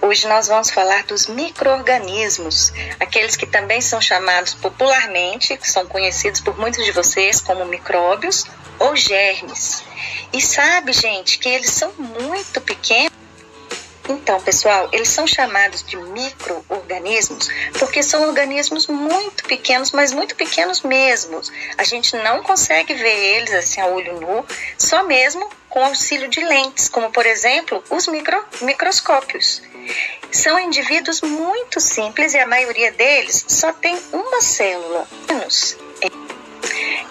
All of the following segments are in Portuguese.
Hoje nós vamos falar dos micro-organismos, aqueles que também são chamados popularmente, que são conhecidos por muitos de vocês como micróbios ou germes. E sabe, gente, que eles são muito pequenos? Então, pessoal, eles são chamados de micro-organismos porque são organismos muito pequenos, mas muito pequenos mesmo. A gente não consegue ver eles assim a olho nu, só mesmo com auxílio de lentes, como por exemplo os microscópios. São indivíduos muito simples e a maioria deles só tem uma célula.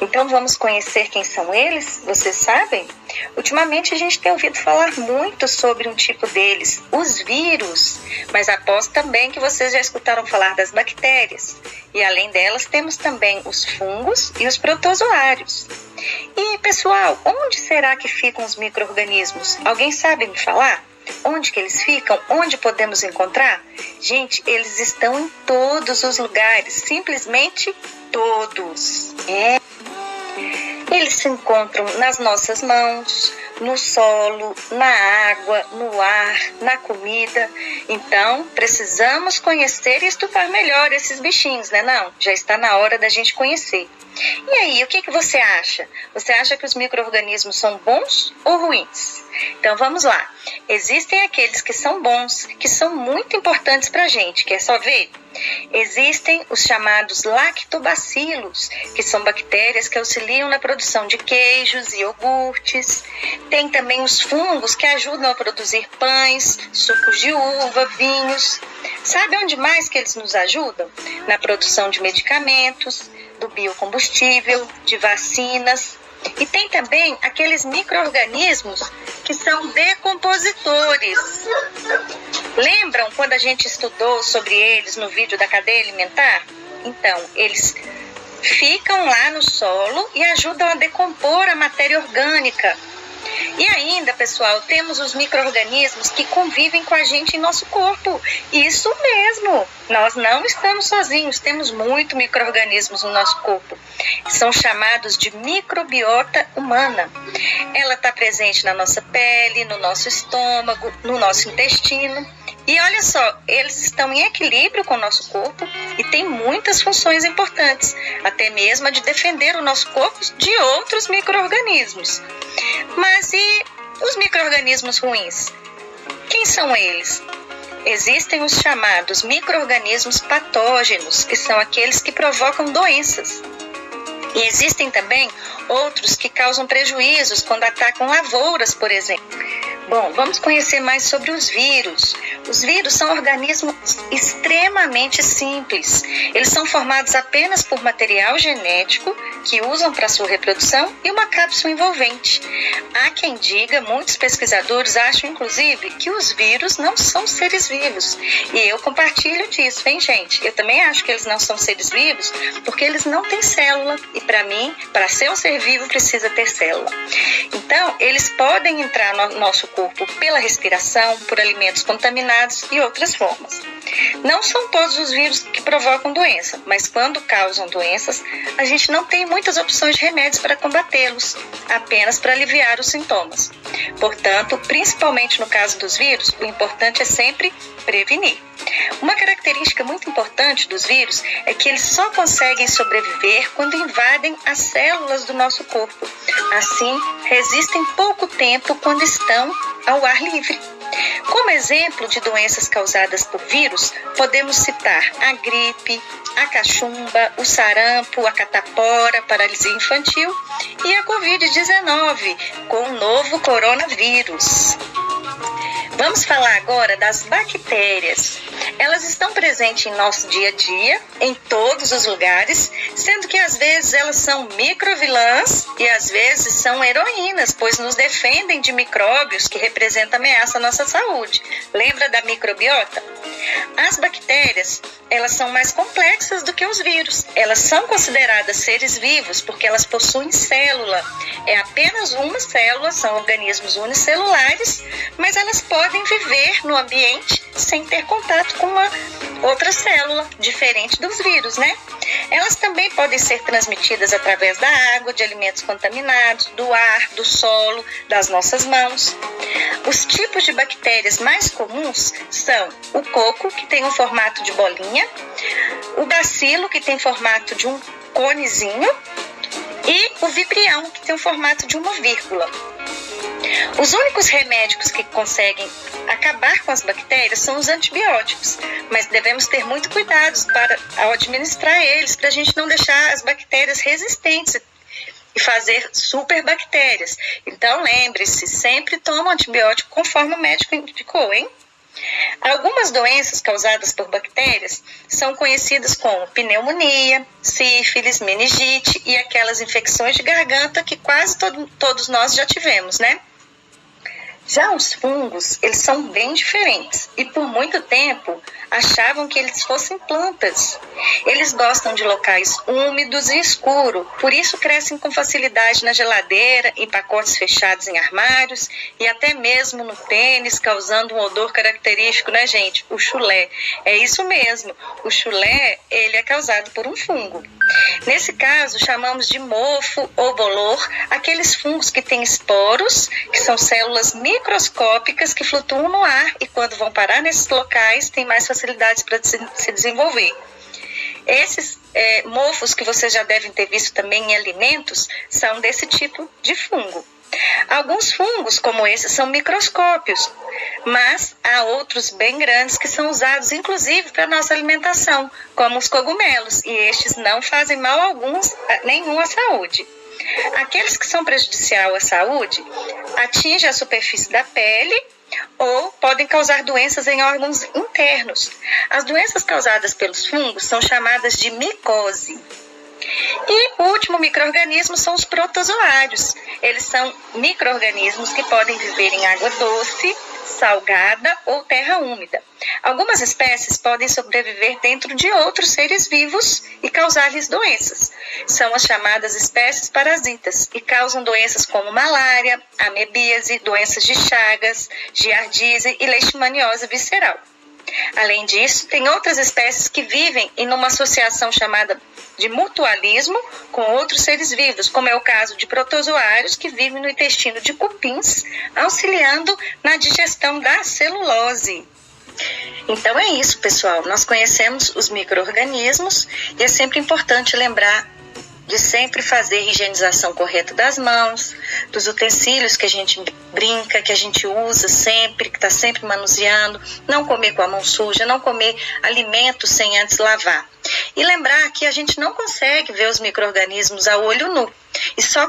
Então vamos conhecer quem são eles? Vocês sabem? Ultimamente a gente tem ouvido falar muito sobre um tipo deles, os vírus, mas aposto também que vocês já escutaram falar das bactérias. E além delas temos também os fungos e os protozoários. E pessoal, onde será que ficam os micro-organismos? Alguém sabe me falar? Onde que eles ficam? Onde podemos encontrar? Gente, eles estão em todos os lugares, simplesmente todos. Eles se encontram nas nossas mãos, no solo, na água, no ar, na comida. Então, precisamos conhecer e estudar melhor esses bichinhos, né? Não, já está na hora da gente conhecer. E aí, o que você acha? Você acha que os micro-organismos são bons ou ruins? Então vamos lá. Existem aqueles que são bons, que são muito importantes para a gente. Quer só ver? Existem os chamados lactobacilos, que são bactérias que auxiliam na produção de queijos e iogurtes. Tem também os fungos que ajudam a produzir pães, sucos de uva, vinhos. Sabe onde mais que eles nos ajudam? Na produção de medicamentos, do biocombustível, de vacinas. E tem também aqueles micro-organismos que são decompositores. Lembram quando a gente estudou sobre eles no vídeo da cadeia alimentar? Então, eles ficam lá no solo e ajudam a decompor a matéria orgânica. E ainda, pessoal, temos os micro-organismos que convivem com a gente em nosso corpo. Isso mesmo, nós não estamos sozinhos, temos muitos micro-organismos no nosso corpo. São chamados de microbiota humana. Ela está presente na nossa pele, no nosso estômago, no nosso intestino. E olha só, eles estão em equilíbrio com o nosso corpo e têm muitas funções importantes, até mesmo a de defender o nosso corpo de outros micro-organismos. Mas e os micro-organismos ruins? Quem são eles? Existem os chamados micro-organismos patógenos, que são aqueles que provocam doenças. E existem também outros que causam prejuízos quando atacam lavouras, por exemplo. Bom, vamos conhecer mais sobre os vírus. Os vírus são organismos extremamente simples. Eles são formados apenas por material genético que usam para sua reprodução e uma cápsula envolvente. Há quem diga, muitos pesquisadores acham inclusive que os vírus não são seres vivos. E eu compartilho disso, hein, gente? Eu também acho que eles não são seres vivos porque eles não têm célula. E para mim, para ser um ser vivo, precisa ter célula. Então, eles podem entrar no nosso corpo pela respiração, por alimentos contaminados e outras formas. Não são todos os vírus que provocam doença, mas quando causam doenças, a gente não tem muitas opções de remédios para combatê-los, apenas para aliviar os sintomas. Portanto, principalmente no caso dos vírus, o importante é sempre prevenir. Uma característica muito importante dos vírus é que eles só conseguem sobreviver quando invadem as células do nosso corpo. Assim, resistem pouco tempo quando estão ao ar livre. Como exemplo de doenças causadas por vírus, podemos citar a gripe, a cachumba, o sarampo, a catapora, a paralisia infantil e a Covid-19, com o novo coronavírus. Vamos falar agora das bactérias. Elas estão presentes em nosso dia a dia, em todos os lugares, sendo que às vezes elas são microvilãs e às vezes são heroínas, pois nos defendem de micróbios que representam ameaça à nossa saúde. Lembra da microbiota? As bactérias, elas são mais complexas do que os vírus. Elas são consideradas seres vivos porque elas possuem célula. É apenas uma célula, são organismos unicelulares, mas elas podem viver no ambiente sem ter contato com uma outra célula, diferente dos vírus, né? Elas também podem ser transmitidas através da água, de alimentos contaminados, do ar, do solo, das nossas mãos. Os tipos de bactérias mais comuns são o coco, que tem um formato de bolinha, o bacilo, que tem formato de um conezinho, e o vibrião, que tem o formato de uma vírgula. Os únicos remédios que conseguem acabar com as bactérias são os antibióticos, mas devemos ter muito cuidado ao administrar eles, para a gente não deixar as bactérias resistentes e fazer superbactérias. Então, lembre-se, sempre toma antibiótico conforme o médico indicou, hein? Algumas doenças causadas por bactérias são conhecidas como pneumonia, sífilis, meningite e aquelas infecções de garganta que quase todos nós já tivemos, né? Já os fungos, eles são bem diferentes e por muito tempo achavam que eles fossem plantas. Eles gostam de locais úmidos e escuros, por isso crescem com facilidade na geladeira, em pacotes fechados em armários e até mesmo no tênis, causando um odor característico, né, gente? O chulé. É isso mesmo, o chulé, ele é causado por um fungo. Nesse caso, chamamos de mofo ou bolor aqueles fungos que têm esporos, que são células microscópicas que flutuam no ar e quando vão parar nesses locais têm mais facilidades para se desenvolver. Esses mofos que vocês já devem ter visto também em alimentos são desse tipo de fungo. Alguns fungos como esses são microscópios, mas há outros bem grandes que são usados inclusive para a nossa alimentação, como os cogumelos, e estes não fazem mal nenhum à saúde. Aqueles que são prejudiciais à saúde atingem a superfície da pele ou podem causar doenças em órgãos internos. As doenças causadas pelos fungos são chamadas de micose. E o último micro-organismo são os protozoários. Eles são micro-organismos que podem viver em água doce, salgada ou terra úmida. Algumas espécies podem sobreviver dentro de outros seres vivos e causar-lhes doenças. São as chamadas espécies parasitas e causam doenças como malária, amebíase, doenças de Chagas, giardíase e leishmaniose visceral. Além disso, tem outras espécies que vivem em uma associação chamada de mutualismo com outros seres vivos, como é o caso de protozoários que vivem no intestino de cupins, auxiliando na digestão da celulose. Então é isso, pessoal. Nós conhecemos os micro-organismos e é sempre importante lembrar de sempre fazer a higienização correta das mãos, dos utensílios que a gente brinca, que a gente usa sempre, que está sempre manuseando, não comer com a mão suja, não comer alimentos sem antes lavar. E lembrar que a gente não consegue ver os micro-organismos a olho nu, e só